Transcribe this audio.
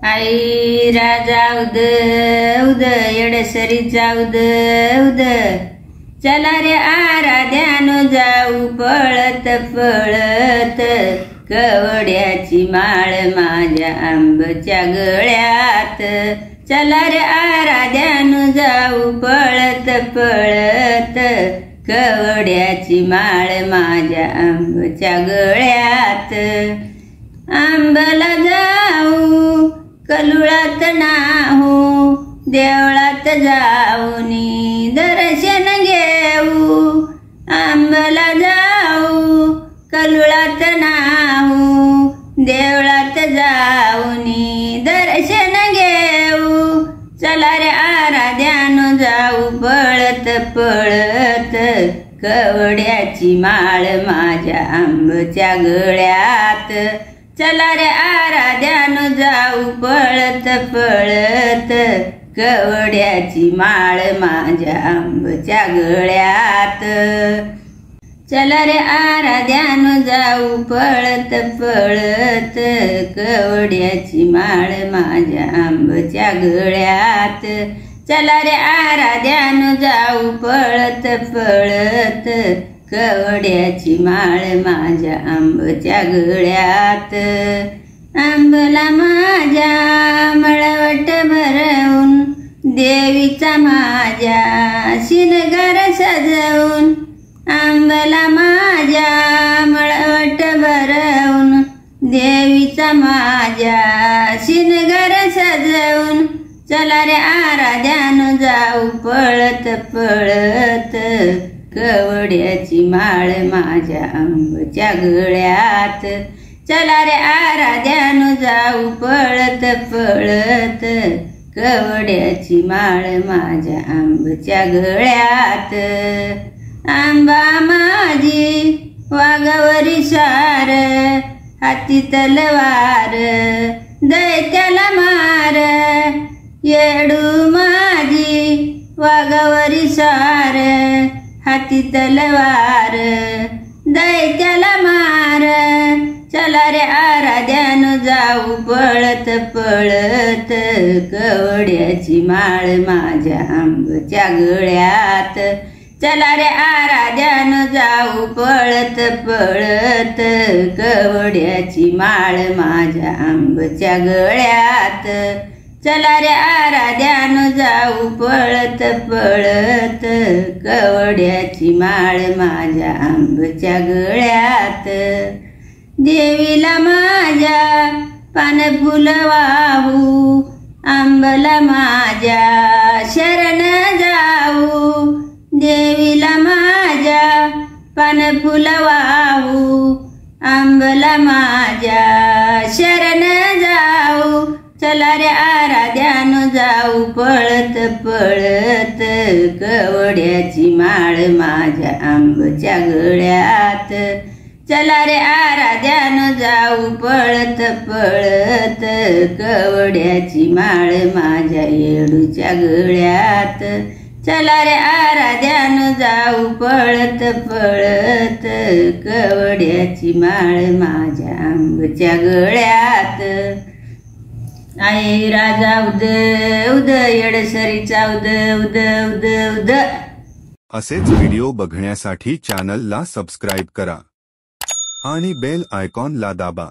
आई राजा उद उद येडसरीचा उद उद चला रे आराध्यानो जाऊ पळत पळत कवड्याची माळ माझ्या आंब्याच्या गळ्यात। चला रे आराध्यानो जाऊ पळत पळत कवड्याची माळ माझ्या आंब्याच्या गळ्यात। आंबला जाऊ कलुळात नाहू देवळात जाऊनी दर्शन घेऊ। आंबला जाऊ कलुळात नाहू देवळात जाऊनी दर्शन घेऊ। चला रे आराध्यानो जाऊ पळत पळत कवड्याची माळ माझ्या आंब्याच्या गळ्यात। चला रे आराध्यानो जाऊ पळत पळत कवड्याची माळ माझ्या आंब्याच्या गळ्यात। चला रे आराध्यानो जाऊ पळत पळत कवड्याची माळ माझ्या आंब्याच्या गळ्यात। चला रे आराध्यानो जाऊ पळत पळत कवड्याची माळ माझ्या आंब्याच्या गळ्यात। आंबला माझ्या मळवट भरवून देवीचा माझ्या शिनगार सजवून। आंबला माझ्या मळवट भरवून देवीचा माझ्या शिनगार सजवून। चला रे आराध्यानो जाऊ पळत पळत कवड्याची माळ माझ्या आंब्याच्या गळ्यात। चला रे आराध्यानो जाऊ पळत पळत कवड्याची माळ माझ्या आंब्याच्या गळ्यात। आंबा माझी वाघावरी सार हाती तलवार दैत्याला मार। येडू माझी वाघावरी सार हाती तलवार दैत्याला मार। चला रे आराध्यानो जाऊ पळत पळत कवड्याची माळ माझ्या आंब्याच्या गळ्यात। चला रे आराध्यानो जाऊ पळत पळत कवड्याची माळ माझ्या आंब्याच्या गळ्यात। चला रे आराध्यानो जाऊ पळत पळत कवड्याची माळ माझ्या आंब्याच्या गळ्यात। देवीला माझ्या पानफुल वाहू आंबला माझ्या शरण जाऊ। देवीला माझ्या पानफुल वाहू आंबला माझ्या शरण जाऊ। चला रे आराध्यानो जाऊ पळत पळत कवड्याची माळ माझ्या आंब्याच्या गळ्यात। चला रे आराध्यानो जाऊ पळत पळत कवड्याची माळ माझ्या येडूच्या गळ्यात। चला रे आराध्यानो जाऊ पळत पळत कवड्याची माळ माझ्या आंब्याच्या गळ्यात। आई राजा उद उद येडसरीचा उद उद उद उद। असेच व्हिडिओ बघण्यासाठी चॅनलला सबस्क्राईब करा आणि बेल आयकॉनला दाबा।